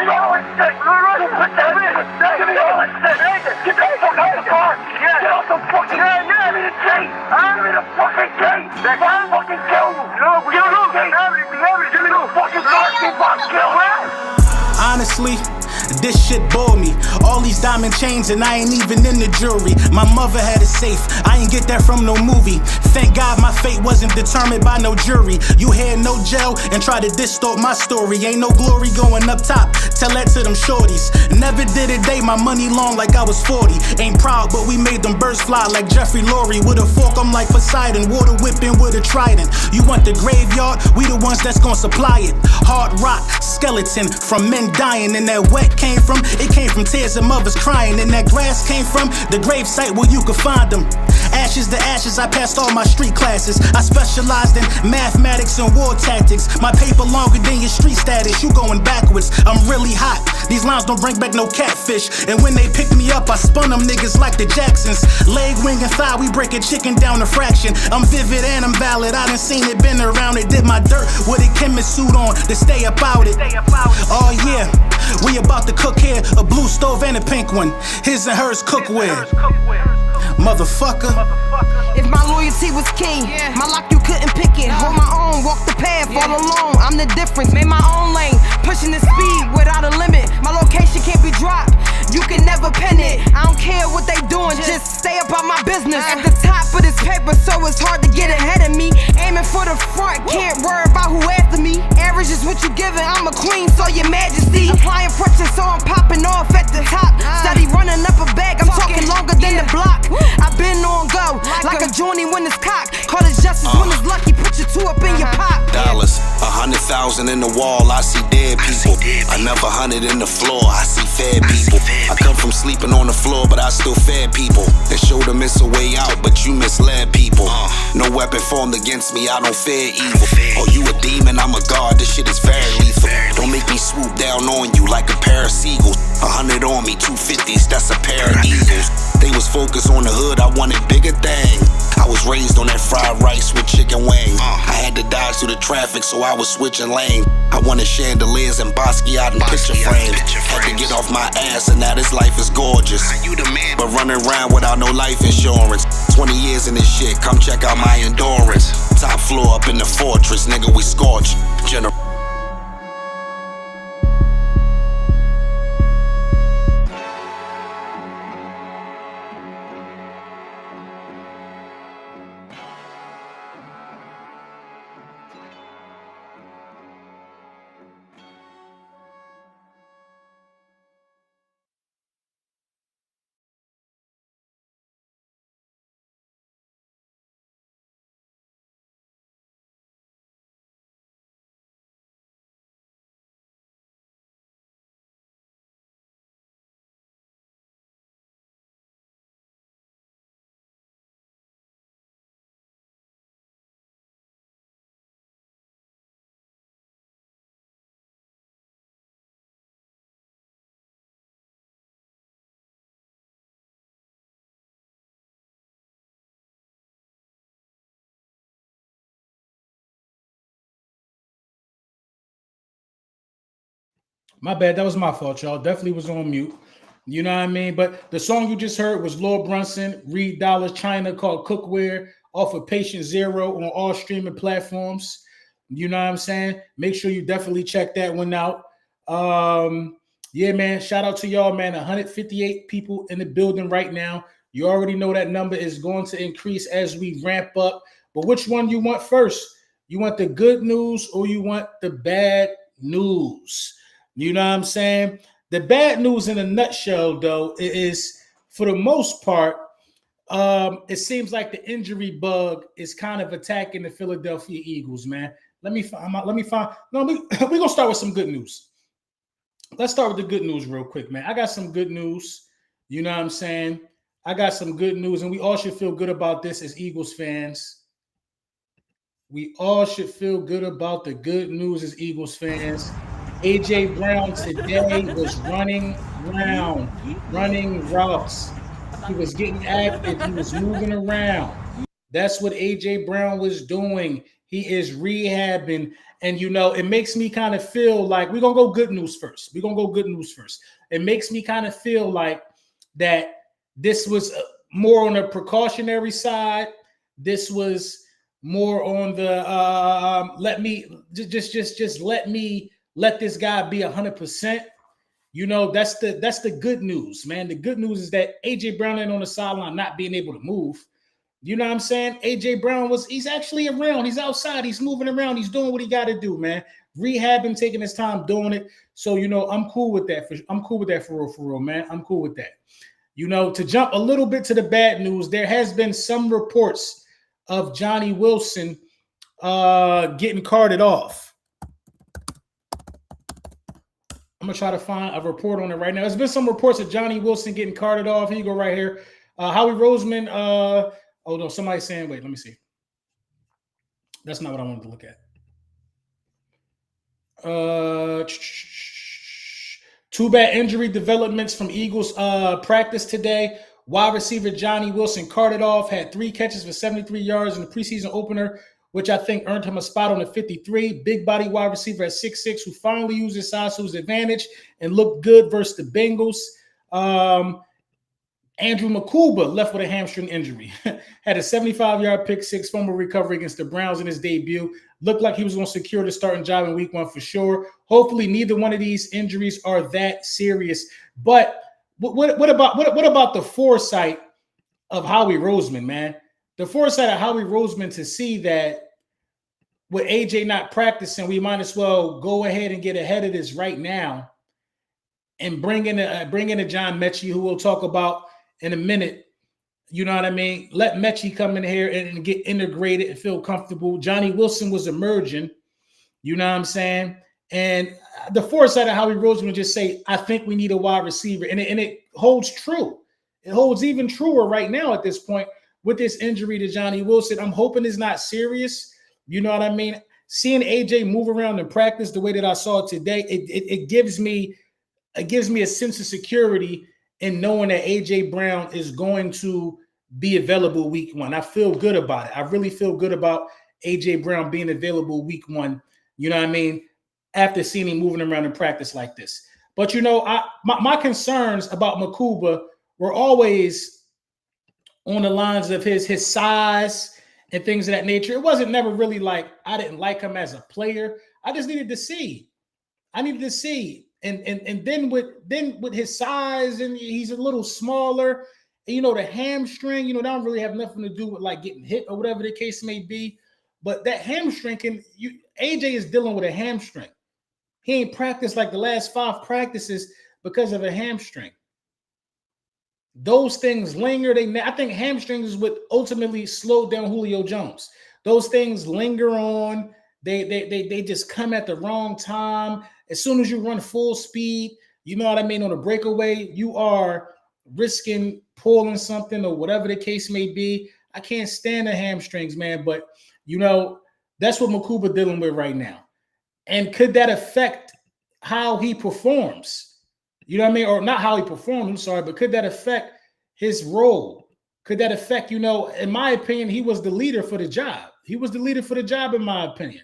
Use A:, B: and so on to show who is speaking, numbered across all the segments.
A: all that shit. Put that in. Give me all that shit. Get the fuck out of the car. Get off the fucking gate. Give me the gate. Give me the fucking gate. I'll fucking kill you. Give me the gate. Give me the fucking car. Kill him.
B: Honestly, this shit bore me. All these diamond chains and I ain't even in the jury. My mother had it safe, I ain't get that from no movie. Thank God my fate wasn't determined by no jury. You had no jail and try to distort my story. Ain't no glory going up top, tell that to them shorties. Never did a day my money long like I was 40. Ain't proud but we made them birds fly like Jeffrey Lurie. With a fork I'm like Poseidon, water whipping with a trident. You want the graveyard, we the ones that's gonna supply it. Hard rock, skeleton from men dying. And that wet came from, it came from tears of mothers crying. And that grass came from the grave site where you could find them. Ashes to ashes, I passed all my street classes. I specialized in mathematics and war tactics. My paper longer than your street status, you going backwards. I'm really hot, these lines don't bring back no catfish. And when they picked me up, I spun them niggas like the Jacksons. Leg, wing, and thigh, we break a chicken down a fraction. I'm vivid and I'm valid, I done seen it, been around it. Did my dirt with a chemist suit on to stay about it. Oh yeah, we about to cook here, a blue stove and a pink one. His and hers cookware. Motherfucker.
C: If my loyalty was key, my lock you couldn't pick it. Hold my own, walk the path all alone. I'm the difference, made my own lane, pushing the speed without a limit. My location can't be dropped, you can never pin it. I don't care what they doing, just stay about my business. At the top of this paper, so it's hard to get ahead of me. Aiming for the front, can't worry about who after me. Average is what you giving, I'm a queen, so your majesty. Applying pressure, so I'm popping off at the top. Steady running up a bag, I'm talking longer than the block. I've been on go, like a journey when it's cocked. Call it justice when it's lucky, put your two up in your pop.
D: Dollars, 100,000 in the wall, I see dead people. Another 100 in the floor, I see fed people. I come from sleeping on the floor, but I still fed people. They showed them it's a way out, but you misled people. No weapon formed against me, I don't fear evil. Oh, you a demon, I'm a god, this shit is very lethal. Don't make me swoop down on you like a pair of seagulls. 100 on me, 250s, that's a pair of eagles. They was focused on the hood, I wanted bigger thing. I was raised on that fried rice with chicken wing. I had to dodge through the traffic, so I was switching lane. I wanted chandeliers and Basquiat and picture frames. Had to get off my ass, and now this life is gorgeous. But running around without no life insurance. 20 years in this shit, come check out my endurance. Top floor up in the fortress, nigga, we scorch.
E: My bad, that was my fault, y'all. Definitely was on mute. You know what I mean? But the song you just heard was Lord Brunson, Reed Dollars, China, called Cookware, off of Patient Zero on all streaming platforms. You know what I'm saying? Make sure you definitely check that one out. Yeah, man, shout out to y'all, man. 158 people in the building right now. You already know that number is going to increase as we ramp up. But which one you want first? You want the good news or you want the bad news? You know what I'm saying? The bad news in a nutshell, though, is for the most part, it seems like the injury bug is kind of attacking the Philadelphia Eagles, man. We're going to start with some good news. Let's start with the good news real quick, man. I got some good news. You know what I'm saying? I got some good news, and we all should feel good about this as Eagles fans. We all should feel good about the good news as Eagles fans. A.J. Brown today was running around, running routes. He was getting active. He was moving around. That's what A.J. Brown was doing. He is rehabbing. And, you know, it makes me kind of feel like we're going to go good news first. We're going to go good news first. It makes me kind of feel like that this was more on the precautionary side. This was more on the let this guy be 100%. You know, that's the good news, man. The good news is that AJ Brown ain't on the sideline not being able to move. You know what I'm saying? AJ Brown he's actually around. He's outside. He's moving around. He's doing what he got to do, man. Rehabbing, taking his time doing it. So, you know, I'm cool with that. I'm cool with that for real, man. I'm cool with that. You know, to jump a little bit to the bad news, there has been some reports of Johnny Wilson getting carted off. I'm going to try to find a report on it right now. There's been some reports of Johnny Wilson getting carted off. Here you go right here. Howie Roseman, oh, no, somebody's saying, wait, let me see. That's not what I wanted to look at. Two bad injury developments from Eagles practice today. Wide receiver Johnny Wilson carted off, had 3 catches for 73 yards in the preseason opener, which I think earned him a spot on the 53. Big body wide receiver at 6'6", who finally used his size to his advantage and looked good versus the Bengals. Andrew Makuba left with a hamstring injury. Had a 75-yard pick six fumble recovery against the Browns in his debut. Looked like he was going to secure the starting job in week 1 for sure. Hopefully, neither one of these injuries are that serious. But what about the foresight of Howie Roseman, man? The foresight of Howie Roseman to see that with AJ not practicing, we might as well go ahead and get ahead of this right now and bring in a John Metchie, who we'll talk about in a minute. You know what I mean? Let Metchie come in here and get integrated and feel comfortable. Johnny Wilson was emerging. You know what I'm saying? And the foresight of Howie Roseman just say, I think we need a wide receiver. And it holds true. It holds even truer right now at this point with this injury to Johnny Wilson. I'm hoping it's not serious. You know what I mean? Seeing AJ move around in practice the way that I saw it today, it gives me a sense of security in knowing that AJ Brown is going to be available week 1. I feel good about it. I really feel good about AJ Brown being available week 1. You know what I mean? After seeing him moving around in practice like this. But, you know, my concerns about Makuba were always on the lines of his size and things of that nature. It wasn't never really like I didn't like him as a player. I just needed to see. And then with his size, and he's a little smaller, and, you know, the hamstring, you know, that don't really have nothing to do with like getting hit or whatever the case may be. But that hamstring AJ is dealing with a hamstring. He ain't practiced like the last 5 practices because of a hamstring. Those things linger. I think hamstrings is what ultimately slowed down Julio Jones. Those things linger on. They just come at the wrong time. As soon as you run full speed, you know what I mean, on a breakaway, you are risking pulling something or whatever the case may be. I can't stand the hamstrings, man. But, you know, that's what Makuba dealing with right now. And could that affect how he performs? You know what I mean? Or not how he performed, I'm sorry, but could that affect his role? Could that affect, you know, in my opinion, he was the leader for the job. He was the leader for the job, in my opinion.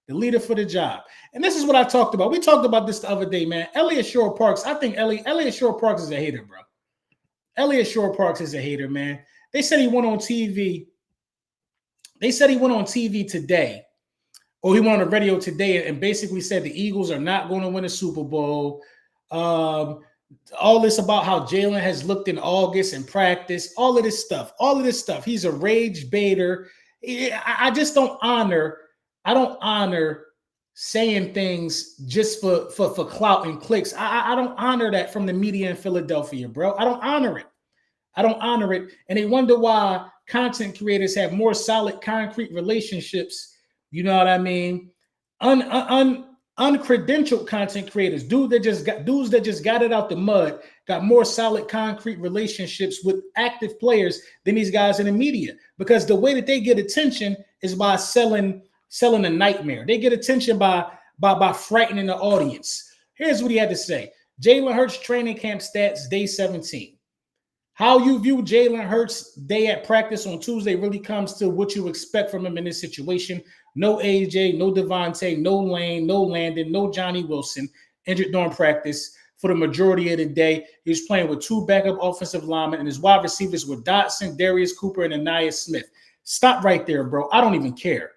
E: The leader for the job. And this is what I talked about. We talked about this the other day, man. Elliott Shore-Parks, I think Elliott Shore-Parks is a hater, bro. Elliott Shore-Parks is a hater, man. They said he went on TV. They said he went on TV today, or he went on the radio today and basically said the Eagles are not going to win a Super Bowl. All this about how Jalen has looked in August in practice, all of this stuff. He's a rage baiter. I just don't honor saying things just for clout and clicks. I don't honor that from the media in Philadelphia, bro. I don't honor it. And they wonder why content creators have more solid, concrete relationships. You know what I mean? Uncredentialed content creators, dudes that just got it out the mud, got more solid, concrete relationships with active players than these guys in the media. Because the way that they get attention is by selling a nightmare. They get attention by frightening the audience. Here's what he had to say. Jalen Hurts training camp stats, day 17. How you view Jalen Hurts' day at practice on Tuesday really comes to what you expect from him in this situation. No AJ, no Devontae, no Lane, no Landon, no Johnny Wilson injured during practice for the majority of the day. He was playing with 2 backup offensive linemen, and his wide receivers were Dotson, Darius Cooper, and Aniyah Smith. Stop right there, bro. I don't even care.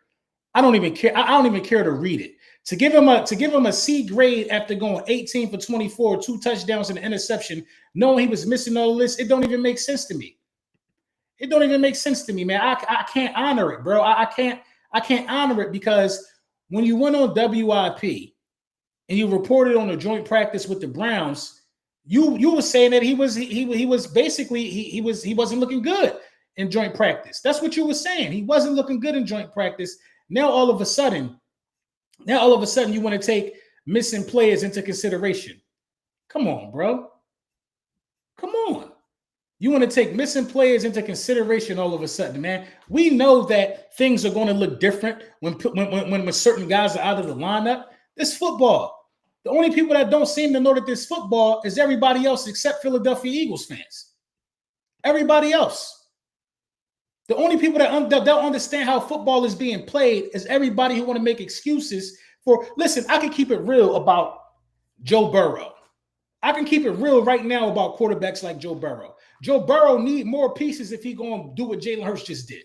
E: I don't even care to read it. To give him a C grade after going 18 for 24, 2 touchdowns and an interception, knowing he was missing all this, it don't even make sense to me. It don't even make sense to me, man. I can't honor it, bro. I can't honor it because when you went on WIP and you reported on a joint practice with the Browns, you were saying that he wasn't looking good in joint practice. That's what you were saying. He wasn't looking good in joint practice. Now all of a sudden you want to take missing players into consideration. Come on, bro. Come on. You want to take missing players into consideration all of a sudden, man. We know that things are going to look different when certain guys are out of the lineup. This football. The only people that don't seem to know that this football is everybody else except Philadelphia Eagles fans. Everybody else. The only people that don't understand how football is being played is everybody who want to make excuses for. Listen, I can keep it real about Joe Burrow. I can keep it real right now about quarterbacks like Joe Burrow. Joe Burrow need more pieces if he going to do what Jalen Hurts just did.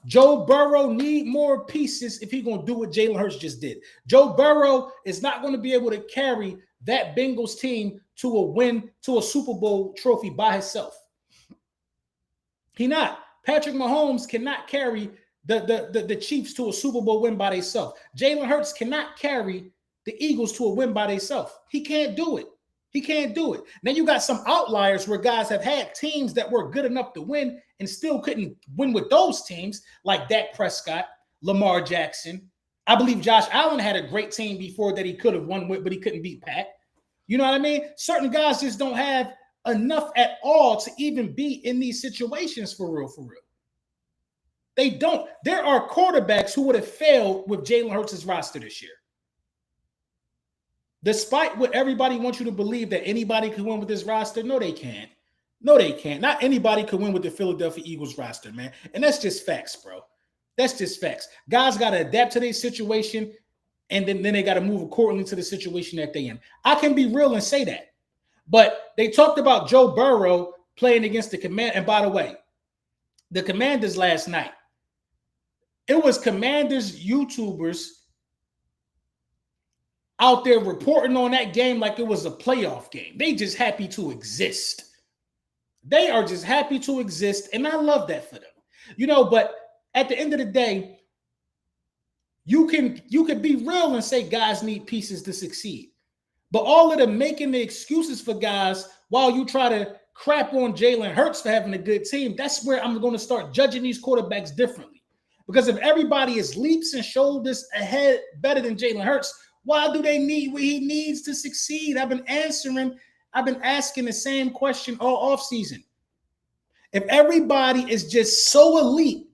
E: Joe Burrow need more pieces if he going to do what Jalen Hurts just did. Joe Burrow is not going to be able to carry that Bengals team to a win, to a Super Bowl trophy by himself. He not. Patrick Mahomes cannot carry the Chiefs to a Super Bowl win by themselves. Jalen Hurts cannot carry the Eagles to a win by themselves. He can't do it. He can't do it. Now you got some outliers where guys have had teams that were good enough to win and still couldn't win with those teams, like Dak Prescott, Lamar Jackson. I believe Josh Allen had a great team before that he could have won with, but he couldn't beat Pat. You know what I mean? Certain guys just don't have enough at all to even be in these situations for real. They don't. There are quarterbacks who would have failed with Jalen Hurts' roster this year. Despite what everybody wants you to believe that anybody can win with this roster, no, they can't. No, they can't. Not anybody can win with the Philadelphia Eagles roster, man. And that's just facts, bro. That's just facts. Guys got to adapt to their situation, and then they got to move accordingly to the situation that they're in. I can be real and say that. But they talked about Joe Burrow playing against the Commanders. And by the way, the Commanders last night, it was Commanders YouTubers out there reporting on that game like it was a playoff game. They just happy to exist. They are just happy to exist, and I love that for them. You know, but at the end of the day, you can be real and say guys need pieces to succeed. But all of them making the excuses for guys while you try to crap on Jalen Hurts for having a good team, that's where I'm going to start judging these quarterbacks differently. Because if everybody is leaps and shoulders ahead better than Jalen Hurts, why do they need what he needs to succeed? I've been asking the same question all offseason. If everybody is just so elite,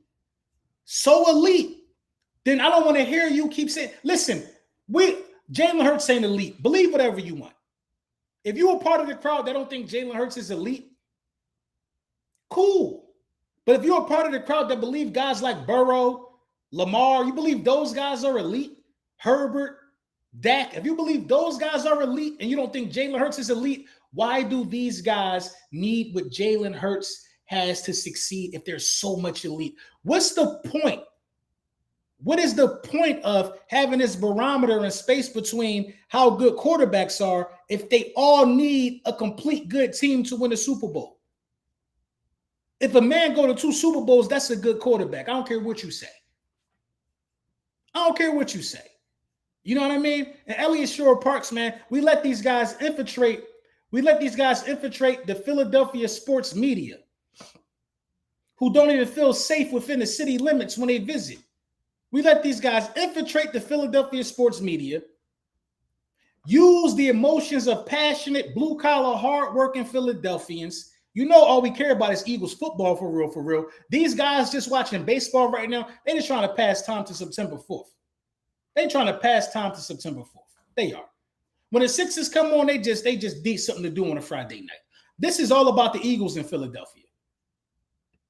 E: then I don't want to hear you keep saying, listen, Jalen Hurts ain't elite. Believe whatever you want. If you're a part of the crowd that don't think Jalen Hurts is elite, cool. But if you're a part of the crowd that believe guys like Burrow, Lamar, you believe those guys are elite, Herbert, Dak, if you believe those guys are elite and you don't think Jalen Hurts is elite, why do these guys need what Jalen Hurts has to succeed if there's so much elite? What's the point? What is the point of having this barometer and space between how good quarterbacks are if they all need a complete good team to win a Super Bowl? If a man go to 2 Super Bowls, that's a good quarterback. I don't care what you say. You know what I mean? And Elliott Shore Parks, man, we let these guys infiltrate the Philadelphia sports media who don't even feel safe within the city limits when they visit. We let these guys infiltrate the Philadelphia sports media, use the emotions of passionate, blue-collar, hard-working Philadelphians. You know all we care about is Eagles football for real. These guys just watching baseball right now, they just trying to pass time to September 4th. They are. When the Sixers come on, they just need something to do on a Friday night. This is all about the Eagles in Philadelphia.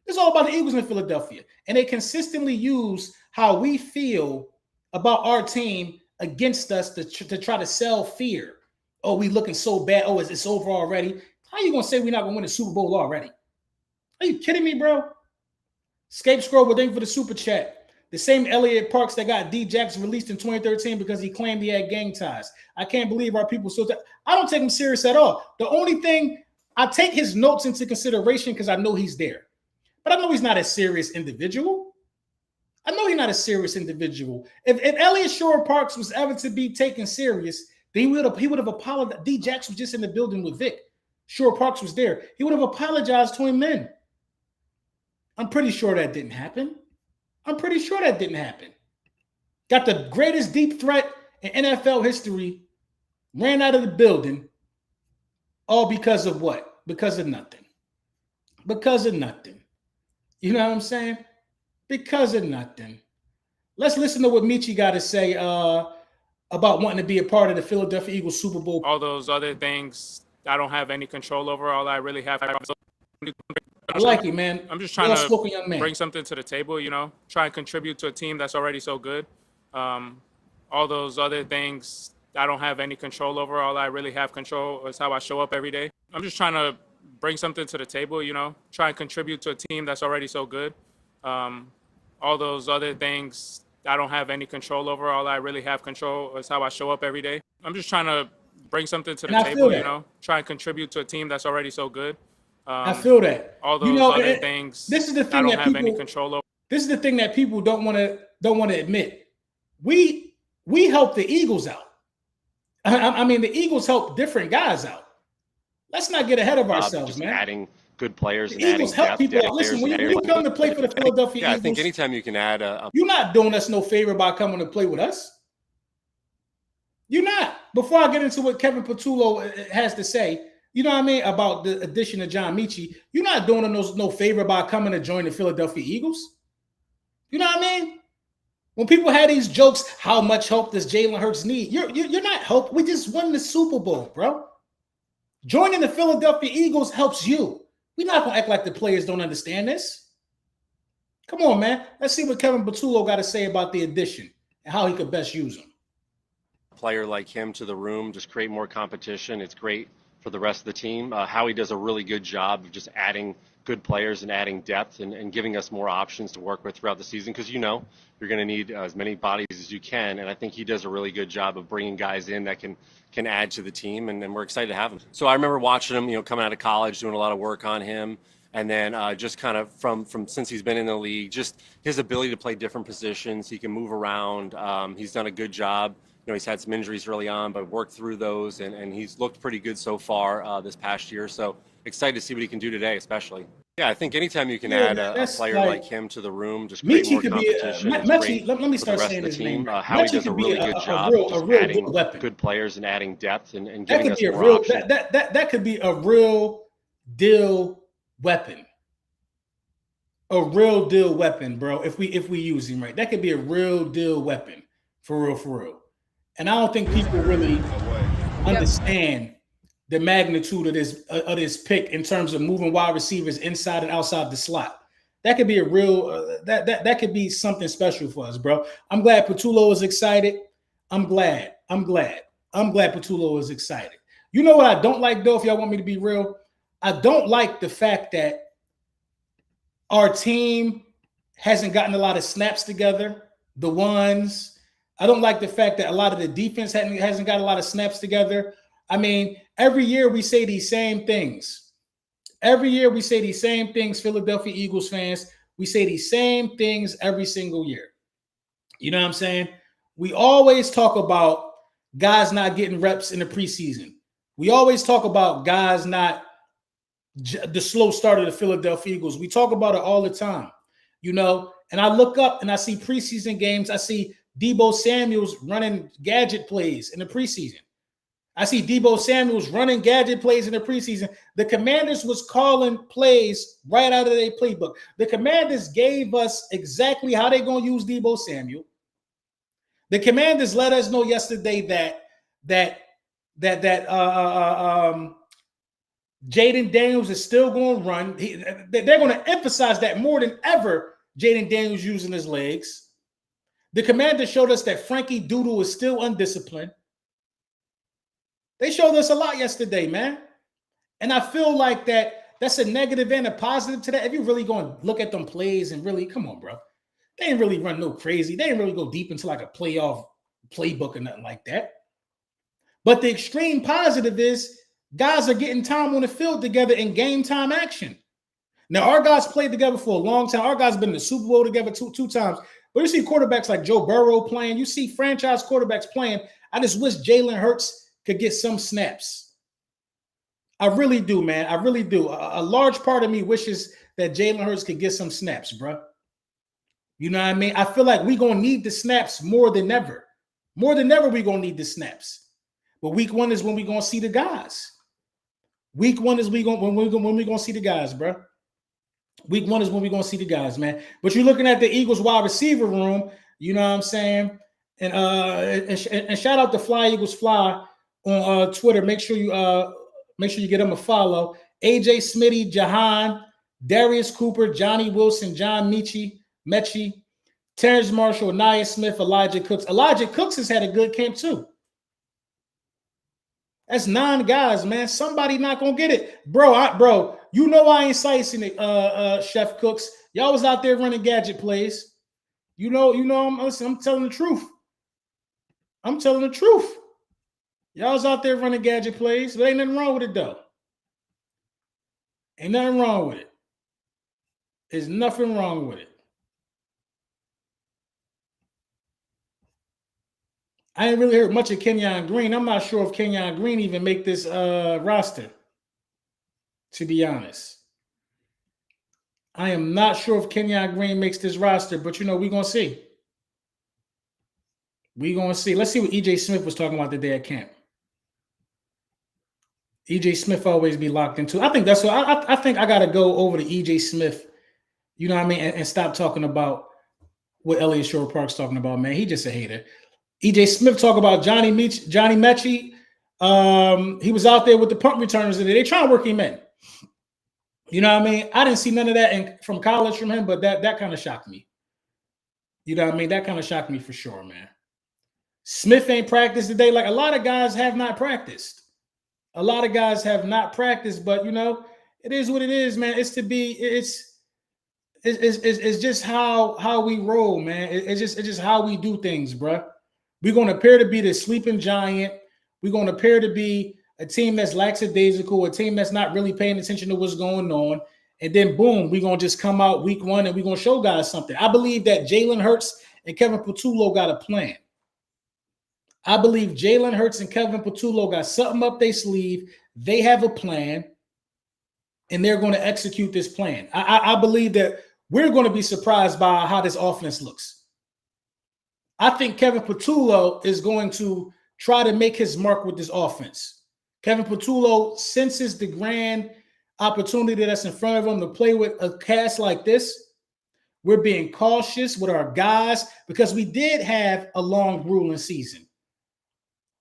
E: It's all about the Eagles in Philadelphia. And they consistently use how we feel about our team against us to try to sell fear. Oh, we looking so bad. Oh, it's over already. How are you going to say we're not going to win the Super Bowl already? Are you kidding me, bro? Scape Scroll, we're thanking for the super chat. The same Elliott Parks that got D. Jackson released in 2013 because he claimed he had gang ties. I can't believe our people I don't take him serious at all. The only thing, I take his notes into consideration because I know he's there. But I know he's not a serious individual. I know he's not a serious individual. If Elliott Shore Parks was ever to be taken serious, then he would have apologized. D. Jackson was just in the building with Vic. Shore Parks was there. He would have apologized to him then. I'm pretty sure that didn't happen. Got the greatest deep threat in NFL history, ran out of the building, all because of what? Because of nothing. You know what I'm saying? Because of nothing. Let's listen to what Metchie got to say about wanting to be a part of the Philadelphia Eagles Super Bowl.
F: All those other things I don't have any control over. All I really have.
E: I like it, man.
F: I'm just trying to bring something to the table, try and contribute to a team that's already so good. All those other things I don't have any control over. All I really have control is how I show up every day. I'm just trying to bring something to the table, try and contribute to a team that's already so good. All those other things I don't have any control over. All I really have control is how I show up every day. I'm just trying to bring something to the table, try and contribute to a team that's already so good.
E: I feel that.
F: All those other things.
E: This is the thing
F: I don't
E: that
F: have
E: people,
F: any control over.
E: This is the thing that people don't want to admit. We help the Eagles out. I mean, the Eagles help different guys out. Let's not get ahead of ourselves,
G: just
E: man.
G: Adding good players.
E: The Eagles help people out. Listen, when you come to play for the Philadelphia Eagles,
G: I think anytime you can add
E: you're not doing us no favor by coming to play with us. You're not. Before I get into what Kevin Patullo has to say, you know what I mean, about the addition of John Metchie, you're not doing us no favor by coming to join the Philadelphia Eagles. You know what I mean? When people had these jokes, how much help does Jalen Hurts need? You're not help. We just won the Super Bowl, bro. Joining the Philadelphia Eagles helps you. We're not going to act like the players don't understand this. Come on, man. Let's see what Kevin Patullo got to say about the addition and how he could best use them.
G: Player like him to the room, just create more competition. It's great for the rest of the team. Howie does a really good job of just adding good players and adding depth and giving us more options to work with throughout the season because you're going to need as many bodies as you can, and I think he does a really good job of bringing guys in that can add to the team, and we're excited to have him. So I remember watching him, coming out of college, doing a lot of work on him, and then just kind of from since he's been in the league, just his ability to play different positions. He can move around. He's done a good job. He's had some injuries early on, but worked through those, and he's looked pretty good so far this past year. So excited to see what he can do today, especially. Yeah, I think anytime you can add a player like him to the room, just create more competition.
E: Metchie, let me start saying his name.
G: Howie does a really good job of adding good players and adding depth and giving us more options.
E: That could be a real deal weapon. A real deal weapon, bro. If we use him right, that could be a real deal weapon for real. And I don't think people really understand the magnitude of this pick in terms of moving wide receivers inside and outside the slot. That could be a real that could be something special for us, bro. I'm glad Patullo is excited. I'm glad Patullo is excited. You know what I don't like, though, if y'all want me to be real? I don't like the fact that our team hasn't gotten a lot of snaps together. The ones. I don't like the fact that a lot of the defense hasn't got a lot of snaps together. I mean, every year we say these same things. Philadelphia Eagles fans. We say these same things every single year. You know what I'm saying? We always talk about guys not getting reps in the preseason. We always talk about guys not the slow start of the Philadelphia Eagles. We talk about it all the time, and I look up and I see preseason games. I see Deebo Samuel's running gadget plays in the preseason. I see Deebo Samuel's running gadget plays in the preseason. The Commanders was calling plays right out of their playbook. The Commanders gave us exactly how they're going to use Deebo Samuel. The Commanders let us know yesterday that Jaden Daniels is still going to run. They're going to emphasize that more than ever. Jaden Daniels using his legs. The Commanders showed us that Frankie Doodle is still undisciplined. They showed us a lot yesterday, man. And I feel like that's a negative and a positive to that. If you really going to look at them plays and really, come on, bro. They ain't really run no crazy. They ain't really go deep into like a playoff playbook or nothing like that. But the extreme positive is guys are getting time on the field together in game time action. Now, our guys played together for a long time. Our guys been in the Super Bowl together two times. But you see quarterbacks like Joe Burrow playing. You see franchise quarterbacks playing. I just wish Jalen Hurts could get some snaps. I really do, man. I really do. A large part of me wishes that Jalen Hurts could get some snaps, bro. You know what I mean? I feel like we're going to need the snaps more than ever. More than ever, we're going to need the snaps. But week one is when we're going to see the guys. Week one is when we're going to see the guys, bro. Week one is when we're going to see the guys, man. But you're looking at the Eagles wide receiver room, you know what I'm saying? And shout out to Fly Eagles Fly on Twitter. Make sure you get him a follow. AJ Smitty, Jahan, Darius Cooper, Johnny Wilson, John Metchie, Terrence Marshall, Nia Smith, Elijah Cooks. Elijah Cooks has had a good camp too. That's 9 guys, man. Somebody not gonna get it, bro. You know I ain't slicing it, Chef Cooks. Y'all was out there running gadget plays. You know. I'm telling the truth. I'm telling the truth. Y'all was out there running gadget plays, but ain't nothing wrong with it though. Ain't nothing wrong with it. There's nothing wrong with it. I ain't really heard much of Kenyon Green. I'm not sure if Kenyon Green even make this roster, to be honest. I am not sure if Kenyon Green makes this roster, but we're going to see. We're going to see. Let's see what E.J. Smith was talking about today at camp. E.J. Smith always be locked into. I think that's what I think I got to go over to E.J. Smith, you know what I mean, and stop talking about what Elliott Shore Park's talking about, man. He just a hater. E.J. Smith talk about Johnny Metchie. He was out there with the punt returners today. They trying to work him in. You know what I mean? I didn't see none of that from college from him, but that kind of shocked me. You know what I mean? That kind of shocked me for sure, man. Smith ain't practiced today. Like a lot of guys have not practiced. A lot of guys have not practiced, but it is what it is, man. It's just how we roll, man. It's just how we do things, bruh. We're going to appear to be the sleeping giant. We're going to appear to be a team that's lackadaisical, a team that's not really paying attention to what's going on. And then, boom, we're going to just come out week one and we're going to show guys something. I believe that Jalen Hurts and Kevin Patullo got a plan. I believe Jalen Hurts and Kevin Patullo got something up their sleeve. They have a plan, and they're going to execute this plan. I believe that we're going to be surprised by how this offense looks. I think Kevin Patullo is going to try to make his mark with this offense. Kevin Patullo senses the grand opportunity that's in front of him to play with a cast like this. We're being cautious with our guys because we did have a long grueling season.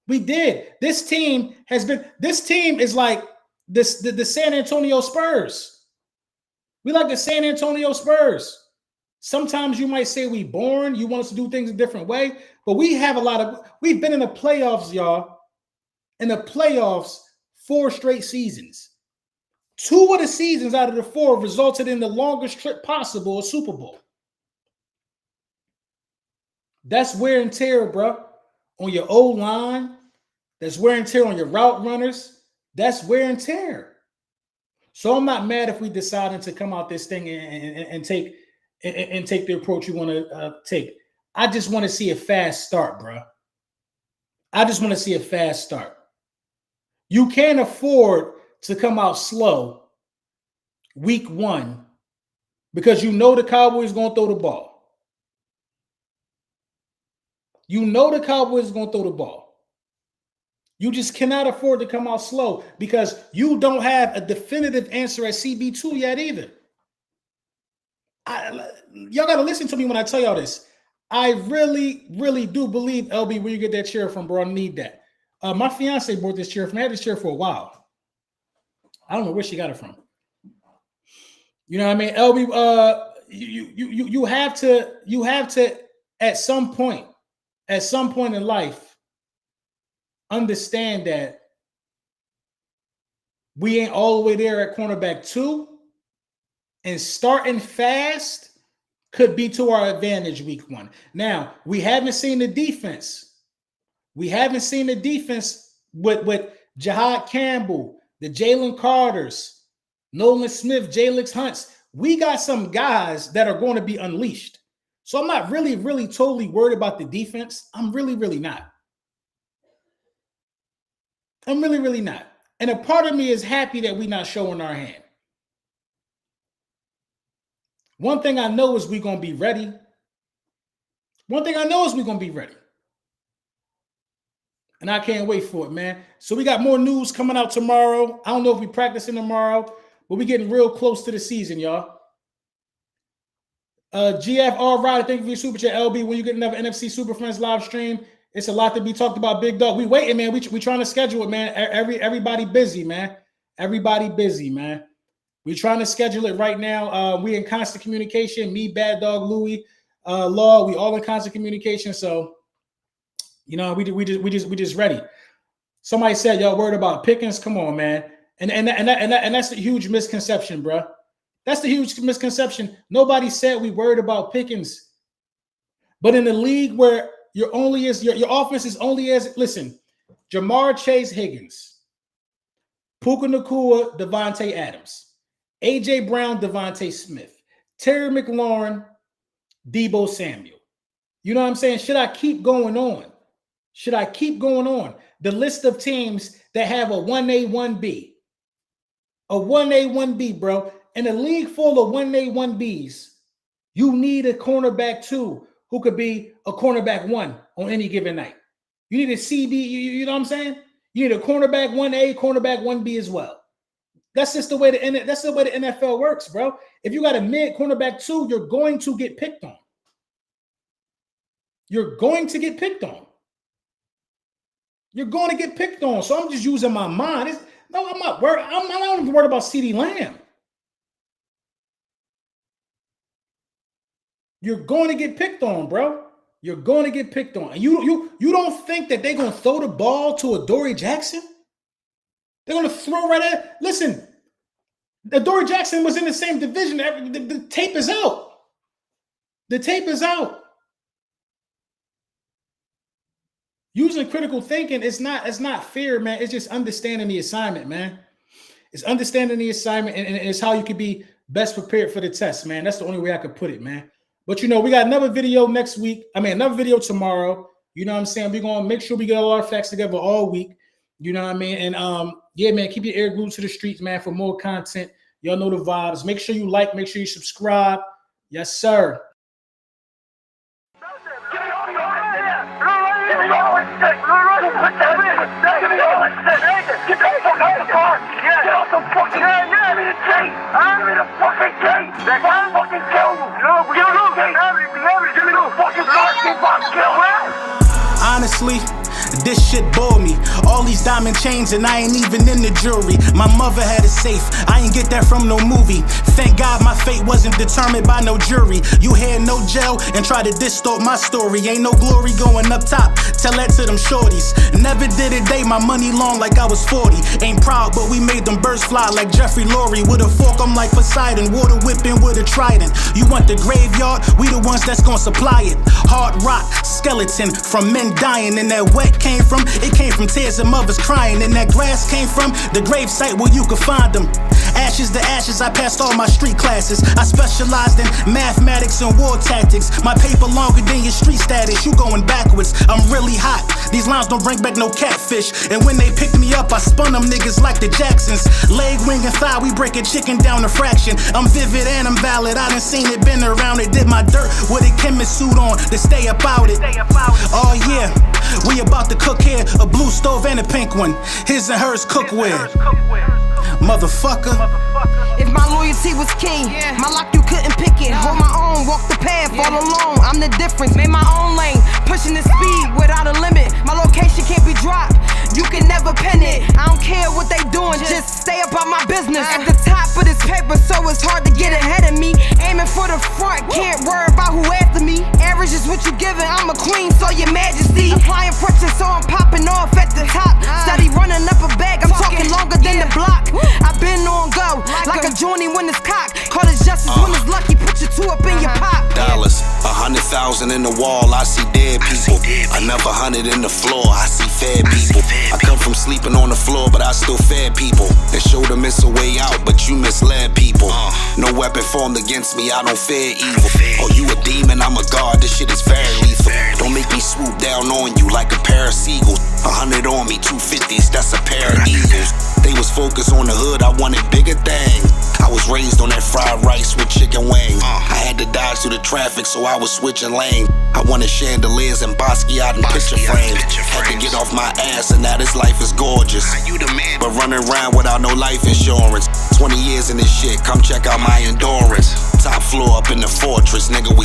E: We did. This team is like the San Antonio Spurs. We like the San Antonio Spurs. Sometimes you might say we boring. You want us to do things a different way. But we've been in the playoffs, y'all. In the playoffs 4 straight seasons. 2 of the seasons out of the 4 resulted in the longest trip possible, a Super Bowl. That's wear and tear, bro. On your O-line. That's wear and tear on your route runners. That's wear and tear. So I'm not mad if we decided to come out this thing and take the approach you want to take. I just want to see a fast start, bro. I just want to see a fast start. You can't afford to come out slow week 1 because you know the Cowboys going to throw the ball. You know the Cowboys going to throw the ball. You just cannot afford to come out slow because you don't have a definitive answer at CB2 yet either. Y'all got to listen to me when I tell y'all this. I really, really do believe, LB, where you get that chair from, bro. I need that. My fiance bought this chair from me. I had this chair for a while. I don't know where she got it from. You know what I mean? LB, you have to at some point in life understand that we ain't all the way there at cornerback 2, and starting fast could be to our advantage week 1. Now, we haven't seen the defense. We haven't seen the defense with Jahad Campbell, the Jalen Carters, Nolan Smith, Jalix Hunts. We got some guys that are going to be unleashed. So I'm not really totally worried about the defense. I'm really not. I'm really not. And a part of me is happy that we're not showing our hand. One thing I know is we're going to be ready. And I can't wait for it, man. So we got more news coming out tomorrow. I don't know if we're practicing tomorrow, but we're getting real close to the season, y'all. GF, all right. Thank you for your super chat, LB. When you get another NFC Super Friends live stream, it's a lot to be talked about, Big Dog. We waiting, man. We trying to schedule it, man. Everybody busy, man. We trying to schedule it right now. We in constant communication. Me, Bad Dog, Louie, Law. We all in constant communication. So, you know, we just ready. Somebody said y'all worried about Pickens. Come on, man. And that's the huge misconception, bro. That's the huge misconception. Nobody said we worried about Pickens. But in the league where your offense is only as, listen, Jamar Chase Higgins, Puka Nacua, Devontae Adams, A.J. Brown, Devontae Smith, Terry McLaurin, Deebo Samuel. You know what I'm saying? Should I keep going on? The list of teams that have a 1A, 1B. A 1A, 1B, bro. In a league full of 1A, 1Bs, you need a cornerback 2 who could be a cornerback 1 on any given night. You need a CB, you know what I'm saying? You need a cornerback 1A, cornerback 1B as well. That's just the way the NFL works, bro. If you got a mid cornerback 2, you're going to get picked on. You're going to get picked on. So I'm just using my mind. I'm not worried. I'm not even worried about CeeDee Lamb. You're going to get picked on, bro. You're going to get picked on. And you don't think that they're going to throw the ball to Adoree Jackson? They're going to throw right at. Listen, Adoree Jackson was in the same division. The tape is out. Using critical thinking, it's not fear, man. It's just understanding the assignment, man. It's understanding the assignment, and it's how you can be best prepared for the test, man. That's the only way I could put it, man. But, you know, we got another video another video tomorrow. You know what I'm saying? We're going to make sure we get all our facts together all week. You know what I mean? And, yeah, man, keep your ear glued to the streets, man, for more content. Y'all know the vibes. Make sure you like. Make sure you subscribe. Yes, sir.
B: Honestly, this shit bore me. All these diamond chains and I ain't even in the jewelry. My mother had a safe, I ain't get that from no movie. Thank God my fate wasn't determined by no jury. You had no jail and try to distort my story. Ain't no glory going up top, tell that to them shorties. Never did a day my money long like I was 40. Ain't proud but we made them birds fly like Jeffrey Lurie. With a fork I'm like Poseidon, water whipping with a trident. You want the graveyard, we the ones that's gonna supply it. Hard rock, skeleton from men dying. And that wet came from, it came from tears and mothers crying. And that grass came from the grave site where you could find them. Ashes to ashes, I passed all my street classes. I specialized in mathematics and war tactics. My paper longer than your street status, you going backwards. I'm really hot, these lines don't bring back no catfish. And when they picked me up, I spun them niggas like the Jacksons. Leg, wing, and thigh, we break a chicken down a fraction. I'm vivid and I'm valid, I done seen it, been around it. Did my dirt with a chemist suit on to stay about it. Oh yeah, we about to cook here, a blue stove and a pink one. His and hers cookware. Motherfucker.
C: If my loyalty was king, my lock you couldn't pick it. Hold my own, walk the path, all alone. I'm the difference, made my own lane, pushing the speed without a limit. My location can't be dropped, you can never pin it. I don't care what they doing, just stay about my business. queen, so your majesty. Applying pressure, so I'm popping off at the top. Steady running up a bag, I'm talking longer than the block. I've been on go, like a journey when it's cocked. Call it justice when it's lucky, put your two up in your pop.
D: Dollars, 100,000 in the wall, I see dead people. I never hunted in the floor, I see fed people. I come from sleeping on the floor, but I still fed people. They showed them it's a way out, but you misled people. No weapon formed against me, I don't fear evil. Oh, you a demon, I'm a god, this shit is very lethal. Don't make me swoop down on you like a pair of seagulls. 100 on me, 250s, that's a pair of eagles. They was focused on the hood, I wanted bigger thing. I was raised on that fried rice with chicken wing. I had to dodge through the traffic, so I was switching lane. I wanted chandeliers and Basquiat and picture frames. Had to get off my ass, and now this life is gorgeous. But running around without no life insurance. 20 years in this shit, come check out my endurance. Top floor up in the fortress, nigga, we